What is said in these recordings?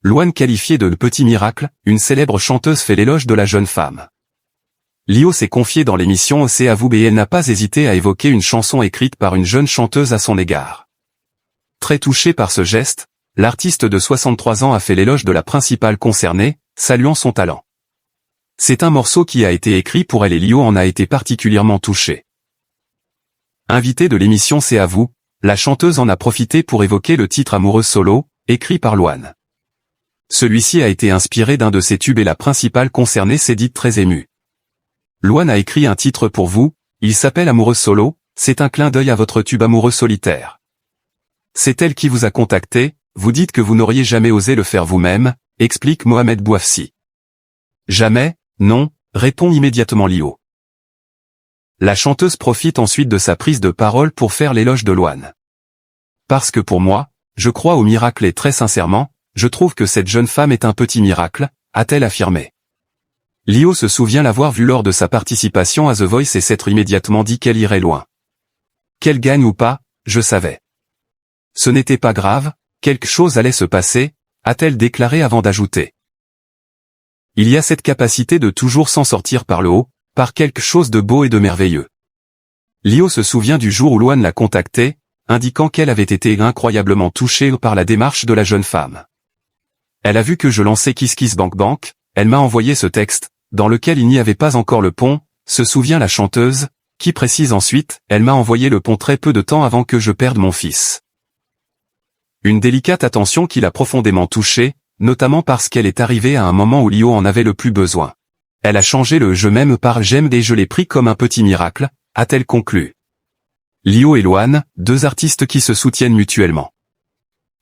Louane qualifiée de petit miracle, une célèbre chanteuse fait l'éloge de la jeune femme. Lio s'est confiée dans l'émission C'est à vous et elle n'a pas hésité à évoquer une chanson écrite par une jeune chanteuse à son égard. Très touchée par ce geste, l'artiste de 63 ans a fait l'éloge de la principale concernée, saluant son talent. C'est un morceau qui a été écrit pour elle et Lio en a été particulièrement touché. Invitée de l'émission C'est à vous, la chanteuse en a profité pour évoquer le titre Amoureuse solo, écrit par Louane. Celui-ci a été inspiré d'un de ses tubes et la principale concernée s'est dite très émue. Louane a écrit un titre pour vous, il s'appelle Amoureuse solo, c'est un clin d'œil à votre tube Amoureux solitaire. C'est elle qui vous a contacté, vous dites que vous n'auriez jamais osé le faire vous-même, explique Mohamed Bouafsi. Jamais, non, répond immédiatement Lio. La chanteuse profite ensuite de sa prise de parole pour faire l'éloge de Louane. Parce que pour moi, je crois au miracle et très sincèrement, je trouve que cette jeune femme est un petit miracle, a-t-elle affirmé. Lio se souvient l'avoir vue lors de sa participation à The Voice et s'être immédiatement dit qu'elle irait loin. Qu'elle gagne ou pas, je savais. Ce n'était pas grave, quelque chose allait se passer, a-t-elle déclaré avant d'ajouter. Il y a cette capacité de toujours s'en sortir par le haut, par quelque chose de beau et de merveilleux. Lio se souvient du jour où Louane l'a contactée, indiquant qu'elle avait été incroyablement touchée par la démarche de la jeune femme. Elle a vu que je lançais Kiss Kiss Bank Bank, elle m'a envoyé ce texte, dans lequel il n'y avait pas encore le pont, se souvient la chanteuse, qui précise ensuite, elle m'a envoyé le pont très peu de temps avant que je perde mon fils. Une délicate attention qui l'a profondément touchée, notamment parce qu'elle est arrivée à un moment où Lio en avait le plus besoin. Elle a changé le « je m'aime » par « j'aime » et je l'ai pris comme un petit miracle, a-t-elle conclu. Lio et Louane, deux artistes qui se soutiennent mutuellement.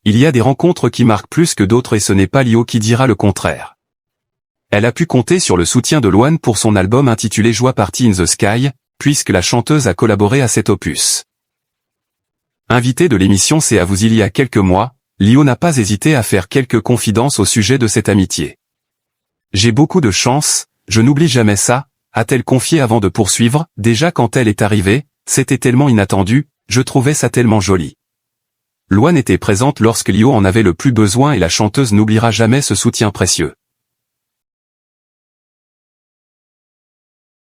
Il y a des rencontres qui marquent plus que d'autres et ce n'est pas Lio qui dira le contraire. Elle a pu compter sur le soutien de Louane pour son album intitulé Joie Party in the Sky, puisque la chanteuse a collaboré à cet opus. Invitée de l'émission C'est à vous il y a quelques mois, Lio n'a pas hésité à faire quelques confidences au sujet de cette amitié. J'ai beaucoup de chance, je n'oublie jamais ça, a-t-elle confié avant de poursuivre, déjà quand elle est arrivée, c'était tellement inattendu, je trouvais ça tellement joli. Louane était présente lorsque Lio en avait le plus besoin et la chanteuse n'oubliera jamais ce soutien précieux.